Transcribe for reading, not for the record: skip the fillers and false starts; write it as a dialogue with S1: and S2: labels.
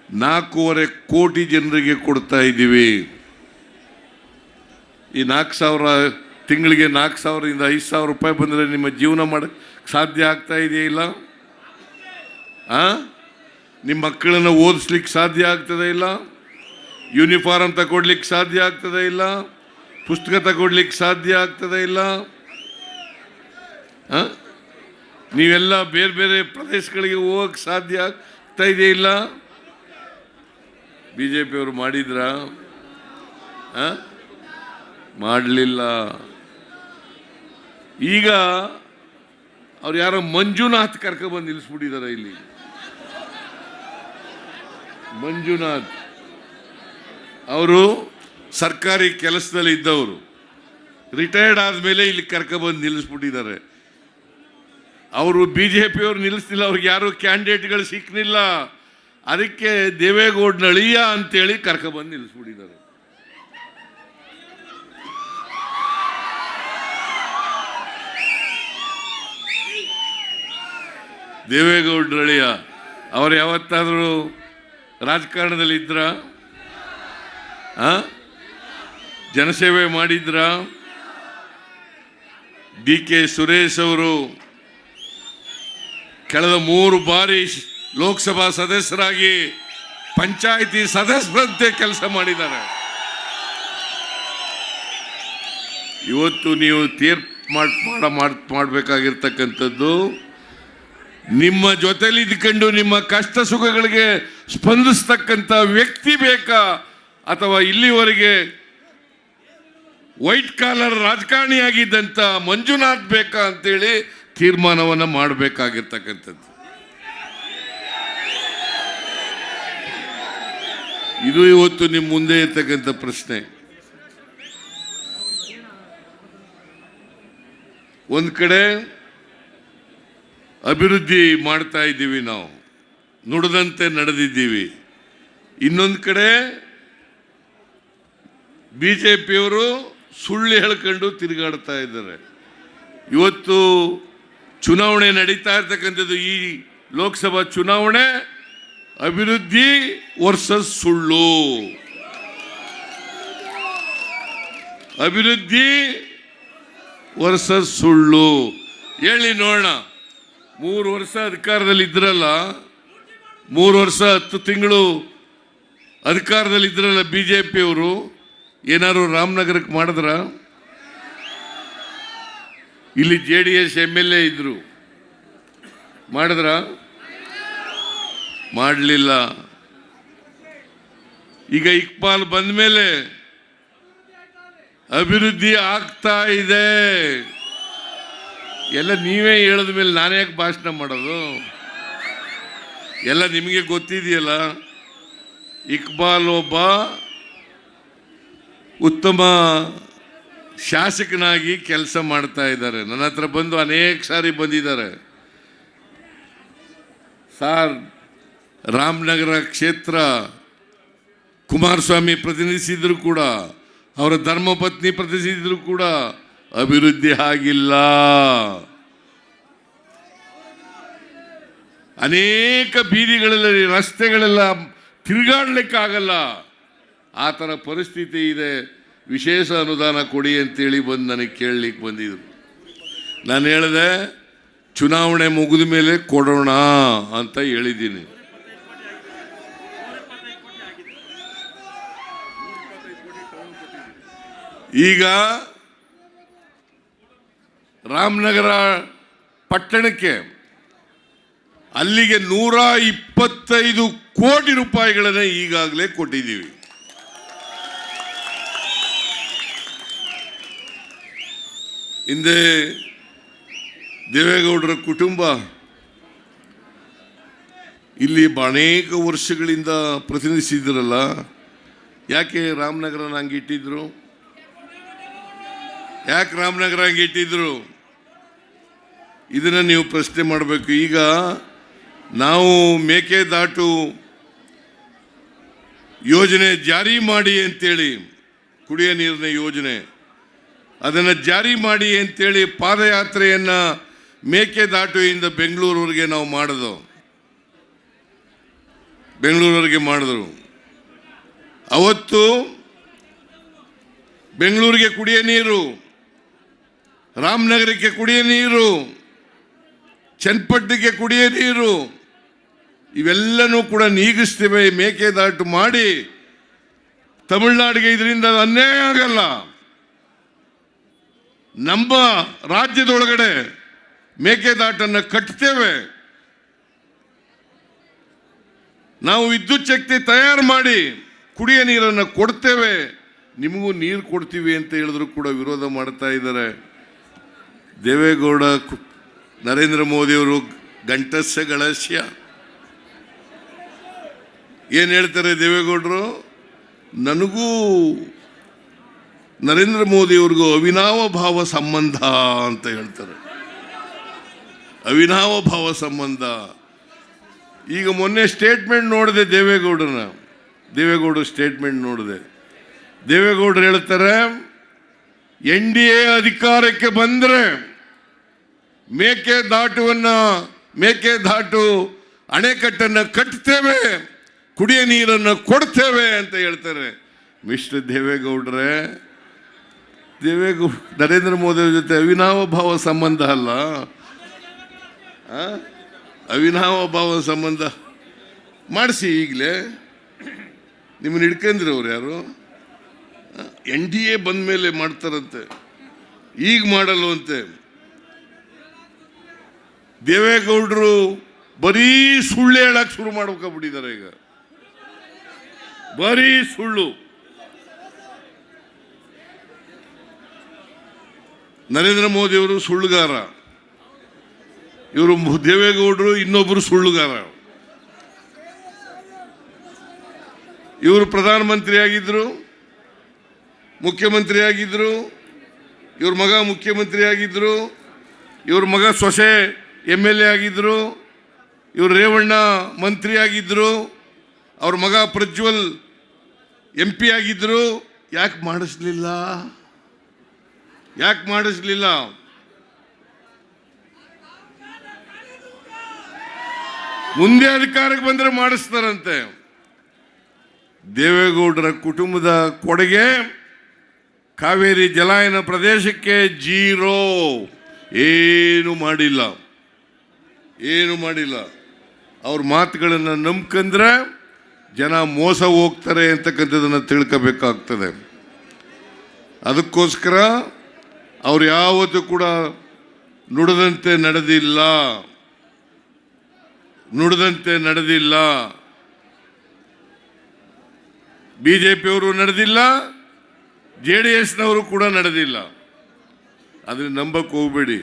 S1: 4.5 ಕೋಟಿ ಜನರಿಗೆ ಕೊಡ್ತಾ ಇದ್ದೀವಿ. ಈ 4,000 ತಿಂಗಳಿಗೆ 4,000ರಿಂದ 5,000 ರೂಪಾಯಿ ಬಂದರೆ ನಿಮ್ಮ ಜೀವನ ಮಾಡೋಕ್ಕೆ ಸಾಧ್ಯ ಆಗ್ತಾ ಇದೆಯಾ? ಇಲ್ಲ. ನಿಮ್ಮ ಮಕ್ಕಳನ್ನು ಓದಿಸ್ಲಿಕ್ಕೆ ಸಾಧ್ಯ ಆಗ್ತದೆ ಇಲ್ಲ? ಯೂನಿಫಾರ್ಮ್ ತಗೊಡ್ಲಿಕ್ಕೆ ಸಾಧ್ಯ ಆಗ್ತದೆ ಇಲ್ಲ? ಪುಸ್ತಕ ತಗೊಡ್ಲಿಕ್ಕೆ ಸಾಧ್ಯ ಆಗ್ತದೆ ಇಲ್ಲ? ನೀವೆಲ್ಲ ಬೇರೆ ಬೇರೆ ಪ್ರದೇಶಗಳಿಗೆ ಹೋಗಕ್ಕೆ ಸಾಧ್ಯ ಆಗ್ತಾ ಇದೆಯಿಲ್ಲ? ಬಿಜೆಪಿಯವರು ಮಾಡಿದ್ರ? ಮಾಡಲಿಲ್ಲ. ಈಗ ಅವ್ರು ಯಾರೋ ಮಂಜುನಾಥ್ ಕರ್ಕೊಂಡ್ಬಂದು ನಿಲ್ಲಿಸ್ಬಿಟ್ಟಿದ್ದಾರೆ ಇಲ್ಲಿ. ಮಂಜುನಾಥ್ ಅವರು ಸರ್ಕಾರಿ ಕೆಲಸದಲ್ಲಿ ಇದ್ದವರು, ರಿಟೈರ್ಡ್ ಆದಮೇಲೆ ಇಲ್ಲಿ ಕರ್ಕೊಂಡ್ಬಂದು ನಿಲ್ಲಿಸ್ಬಿಟ್ಟಿದ್ದಾರೆ. ಅವರು ಬಿಜೆಪಿಯವರು ನಿಲ್ಲಿಸ್ತಿಲ್ಲ, ಅವ್ರಿಗೆ ಯಾರು ಕ್ಯಾಂಡಿಡೇಟ್ಗಳು ಸಿಕ್ಕಲಿಲ್ಲ. ಅದಕ್ಕೆ ದೇವೇಗೌಡನ ಅಳಿಯ ಅಂತೇಳಿ ಕರ್ಕೊಂಡ್ಬಂದು ನಿಲ್ಲಿಸ್ಬಿಟ್ಟಿದ್ದಾರೆ. ದೇವೇಗೌಡರ ಅಳಿಯ ಅವರು ಯಾವತ್ತಾದರೂ ರಾಜಕಾರಣದಲ್ಲಿ ಇದ್ರ? ಜನಸೇವೆ ಮಾಡಿದ್ರ? DK ಸುರೇಶ್ ಅವರು ಕಳೆದ 3 ಬಾರಿ ಲೋಕಸಭಾ ಸದಸ್ಯರಾಗಿ ಪಂಚಾಯಿತಿ ಸದಸ್ಯರಂತೆ ಕೆಲಸ ಮಾಡಿದ್ದಾರೆ. ಇವತ್ತು ನೀವು ಮಾಡಬೇಕಾಗಿರ್ತಕ್ಕಂಥದ್ದು, ನಿಮ್ಮ ಜೊತೆಲಿ ಇದ್ಕೊಂಡು ನಿಮ್ಮ ಕಷ್ಟ ಸುಖಗಳಿಗೆ ಸ್ಪಂದಿಸ್ತಕ್ಕಂಥ ವ್ಯಕ್ತಿ ಬೇಕಾ, ಅಥವಾ ಇಲ್ಲಿವರೆಗೆ ವೈಟ್ ಕಾಲರ್ ರಾಜಕಾರಣಿಯಾಗಿದ್ದಂಥ ಮಂಜುನಾಥ್ ಬೇಕಾ ಅಂತೇಳಿ ತೀರ್ಮಾನವನ್ನು ಮಾಡಬೇಕಾಗಿರ್ತಕ್ಕಂಥದ್ದು. ಇದು ಇವತ್ತು ನಿಮ್ಮ ಮುಂದೆ ಇರ್ತಕ್ಕಂಥ ಪ್ರಶ್ನೆ. ಒಂದು ಕಡೆ ಅಭಿವೃದ್ಧಿ ಮಾಡ್ತಾ ಇದ್ದೀವಿ, ನಾವು ನುಡಿದಂತೆ ನಡೆದಿದ್ದೀವಿ. ಇನ್ನೊಂದು ಕಡೆ ಬಿಜೆಪಿಯವರು ಸುಳ್ಳು ಹೇಳ್ಕೊಂಡು ತಿರುಗಾಡ್ತಾ ಇದ್ದಾರೆ. ಇವತ್ತು ಚುನಾವಣೆ ನಡೀತಾ ಇರ್ತಕ್ಕಂಥದ್ದು, ಈ ಲೋಕಸಭಾ ಚುನಾವಣೆ ಅಭಿವೃದ್ಧಿ ವರ್ಸಸ್ ಸುಳ್ಳು. ಅಭಿವೃದ್ಧಿ ವರ್ಸಸ್ ಸುಳ್ಳು. ಹೇಳಿ ನೋಡೋಣ. 3 ವರ್ಷ ಅಧಿಕಾರದಲ್ಲಿ ಇದ್ರಲ್ಲ, 3 ವರ್ಷ 10 ತಿಂಗಳು ಅಧಿಕಾರದಲ್ಲಿ ಇದ್ರಲ್ಲ ಬಿಜೆಪಿಯವರು, ಏನಾದ್ರು ರಾಮನಗರಕ್ಕೆ ಮಾಡಿದ್ರ? ಇಲ್ಲಿ JDS MLA ಇದ್ರು, ಮಾಡಿದ್ರ? ಮಾಡಲಿಲ್ಲ. ಈಗ ಇಕ್ಬಾಲ್ ಬಂದ ಮೇಲೆ ಅಭಿವೃದ್ಧಿ ಆಗ್ತಾ ಇದೆ. ಎಲ್ಲ ನೀವೇ ಹೇಳಿದ ಮೇಲೆ ನಾನೇ ಯಾಕೆ ಭಾಷಣ ಮಾಡೋದು? ಎಲ್ಲ ನಿಮಗೆ ಗೊತ್ತಿದೆಯಲ್ಲ. ಇಕ್ಬಾಲ್ ಒಬ್ಬ ಉತ್ತಮ ಶಾಸಕನಾಗಿ ಕೆಲಸ ಮಾಡ್ತಾ ಇದ್ದಾರೆ. ನನ್ನ ಹತ್ರ ಬಂದು ಅನೇಕ ಸಾರಿ ಬಂದಿದ್ದಾರೆ. ಸಾರ್, ರಾಮನಗರ ಕ್ಷೇತ್ರ ಕುಮಾರಸ್ವಾಮಿ ಪ್ರತಿನಿಧಿಸಿದ್ರು ಕೂಡ, ಅವರ ಧರ್ಮಪತ್ನಿ ಪ್ರತಿನಿಧಿಸಿದ್ರು ಕೂಡ ಅಭಿವೃದ್ಧಿ ಆಗಿಲ್ಲ. ಅನೇಕ ಬೀದಿಗಳಲ್ಲಿ ರಸ್ತೆಗಳೆಲ್ಲ ತಿರುಗಾಡ್ಲಿಕ್ಕಾಗಲ್ಲ. ಆ ಥರ ಪರಿಸ್ಥಿತಿ ಇದೆ. ವಿಶೇಷ ಅನುದಾನ ಕೊಡಿ ಅಂತೇಳಿ ಬಂದು ನನಗೆ ಕೇಳಲಿಕ್ಕೆ ಬಂದಿದ್ರು. ನಾನು ಹೇಳಿದೆ, ಚುನಾವಣೆ ಮುಗಿದ ಮೇಲೆ ಕೊಡೋಣ ಅಂತ ಹೇಳಿದ್ದೀನಿ. ಈಗ ರಾಮನಗರ ಪಟ್ಟಣಕ್ಕೆ ಅಲ್ಲಿಗೆ 125 ಕೋಟಿ ರೂಪಾಯಿಗಳನ್ನು ಈಗಾಗಲೇ ಕೊಟ್ಟಿದ್ದೀವಿ. ಹಿಂದೆ ದೇವೇಗೌಡರ ಕುಟುಂಬ ಇಲ್ಲಿ ಅನೇಕ ವರ್ಷಗಳಿಂದ ಪ್ರತಿನಿಧಿಸಿದ್ರಲ್ಲ, ಯಾಕೆ ರಾಮನಗರನ ಹಂಗೆ ಇಟ್ಟಿದ್ರು? ಯಾಕೆ ರಾಮನಗರ ಹಂಗೆ ಇಟ್ಟಿದ್ರು? ಇದನ್ನು ನೀವು ಪ್ರಶ್ನೆ ಮಾಡಬೇಕು. ಈಗ ನಾವು ಮೇಕೆದಾಟು ಯೋಜನೆ ಜಾರಿ ಮಾಡಿ ಅಂತೇಳಿ, ಕುಡಿಯೋ ನೀರಿನ ಯೋಜನೆ, ಅದನ್ನು ಜಾರಿ ಮಾಡಿ ಅಂತೇಳಿ ಪಾದಯಾತ್ರೆಯನ್ನು ಮೇಕೆದಾಟುವಿಂದ ಬೆಂಗಳೂರವರೆಗೆ ನಾವು ಮಾಡಿದೋ. ಬೆಂಗಳೂರವರೆಗೆ ಮಾಡಿದ್ರು. ಅವತ್ತು ಬೆಂಗಳೂರಿಗೆ ಕುಡಿಯ ನೀರು, ರಾಮನಗರಕ್ಕೆ ಕುಡಿಯ ನೀರು, ಚನ್ನಪಟ್ಟಣಕ್ಕೆ ಕುಡಿಯ ನೀರು ಇವೆಲ್ಲನೂ ಕೂಡ ನೀಗಿಸ್ತೇವೆ. ಮೇಕೆದಾಟು ಮಾಡಿ ತಮಿಳುನಾಡಿಗೆ ಇದರಿಂದ ಅನ್ಯಾಯ ಆಗಲ್ಲ. ನಮ್ಮ ರಾಜ್ಯದೊಳಗಡೆ ಮೇಕೆದಾಟನ್ನು ಕಟ್ತೇವೆ. ನಾವು ವಿದ್ಯುತ್ ಶಕ್ತಿ ತಯಾರು ಮಾಡಿ ಕುಡಿಯ ನೀರನ್ನು ಕೊಡ್ತೇವೆ. ನಿಮಗೂ ನೀರು ಕೊಡ್ತೀವಿ ಅಂತ ಹೇಳಿದ್ರು ಕೂಡ ವಿರೋಧ ಮಾಡ್ತಾ ಇದ್ದಾರೆ. ದೇವೇಗೌಡ, ನರೇಂದ್ರ ಮೋದಿಯವರು ಗಂಟಸ್ಯ ಗಳಸ್ಯ ಏನು ಹೇಳ್ತಾರೆ ದೇವೇಗೌಡರು? ನನಗೂ ನರೇಂದ್ರ ಮೋದಿಯವ್ರಿಗೂ ಅವಿನಾವ ಭಾವ ಸಂಬಂಧ ಅಂತ ಹೇಳ್ತಾರೆ. ಅವಿನಾವ ಭಾವ ಸಂಬಂಧ. ಈಗ ಮೊನ್ನೆ ಸ್ಟೇಟ್ಮೆಂಟ್ ನೋಡಿದೆ ದೇವೇಗೌಡರ ಸ್ಟೇಟ್ಮೆಂಟ್ ನೋಡಿದೆ. ದೇವೇಗೌಡರು ಹೇಳ್ತಾರೆ, NDA ಅಧಿಕಾರಕ್ಕೆ ಬಂದರೆ ಮೇಕೆದಾಟು ಅಣೆಕಟ್ಟನ್ನು ಕಟ್ತೇವೆ, ಕುಡಿಯ ನೀರನ್ನು ಕೊಡ್ತೇವೆ ಅಂತ ಹೇಳ್ತಾರೆ. ಮಿಸ್ಟರ್ ದೇವೇಗೌಡರೇ, ನರೇಂದ್ರ ಮೋದಿ ಜೊತೆ ಅವಿನಾವ ಭಾವ ಸಂಬಂಧ ಅಲ್ಲ, ಅವಿನಾವ ಭಾವ ಸಂಬಂಧ ಮಾಡಿಸಿ. ಈಗಲೇ ನಿಮ್ಮನ್ನು ಹಿಡ್ಕೊಂಡ್ರಿ ಅವ್ರು ಯಾರು? NDA ಬಂದ ಮೇಲೆ ಮಾಡ್ತಾರಂತೆ, ಈಗ ಮಾಡಲ್ವಂತೆ. ದೇವೇಗೌಡರು ಬರೀ ಸುಳ್ಳು ಹೇಳಕ್ಕೆ ಶುರು ಮಾಡ್ಕೊಂಡ್ಬಿಟ್ಟಿದ್ದಾರೆ. ಈಗ ಬರೀ ಸುಳ್ಳು. ನರೇಂದ್ರ ಮೋದಿ ಅವರು ಸುಳ್ಳುಗಾರ, ಇವರು ದೇವೇಗೌಡರು ಇನ್ನೊಬ್ಬರು ಸುಳ್ಳುಗಾರ. ಇವರು ಪ್ರಧಾನಮಂತ್ರಿ ಆಗಿದ್ರು, ಮುಖ್ಯಮಂತ್ರಿ ಆಗಿದ್ರು, ಇವ್ರ ಮಗ ಮುಖ್ಯಮಂತ್ರಿ ಆಗಿದ್ರು, ಇವ್ರ ಮಗ ಸೊಸೆ MLA ಆಗಿದ್ರು, ಇವರು ರೇವಣ್ಣ ಮಂತ್ರಿ ಆಗಿದ್ರು, ಅವ್ರ ಮಗ ಪ್ರಜ್ವಲ್ MP ಆಗಿದ್ರು. ಯಾಕೆ ಮಾಡಿಸ್ಲಿಲ್ಲ? ಮುಂದೆ ಅಧಿಕಾರಕ್ಕೆ ಬಂದರೆ ಮಾಡಿಸ್ತಾರಂತೆ. ದೇವೇಗೌಡರ ಕುಟುಂಬದ ಕೊಡುಗೆ ಕಾವೇರಿ ಜಲಾನಯನ ಪ್ರದೇಶಕ್ಕೆ 0. ಏನು ಮಾಡಿಲ್ಲ. ಅವ್ರ ಮಾತುಗಳನ್ನು ನಂಬ್ಕೊಂಡ್ರೆ ಜನ ಮೋಸ ಹೋಗ್ತಾರೆ ಅಂತಕ್ಕಂಥದ್ದನ್ನು ತಿಳ್ಕೋಬೇಕಾಗ್ತದೆ. ಅದಕ್ಕೋಸ್ಕರ ಅವ್ರು ಯಾವತ್ತೂ ಕೂಡ ನುಡಿದಂತೆ ನಡೆದಿಲ್ಲ. BJPಯವರು ನಡೆದಿಲ್ಲ, JDSನವರು ಕೂಡ ನಡೆದಿಲ್ಲ. ಅದನ್ನು ನಂಬಕ್ಕೆ ಹೋಗಬೇಡಿ.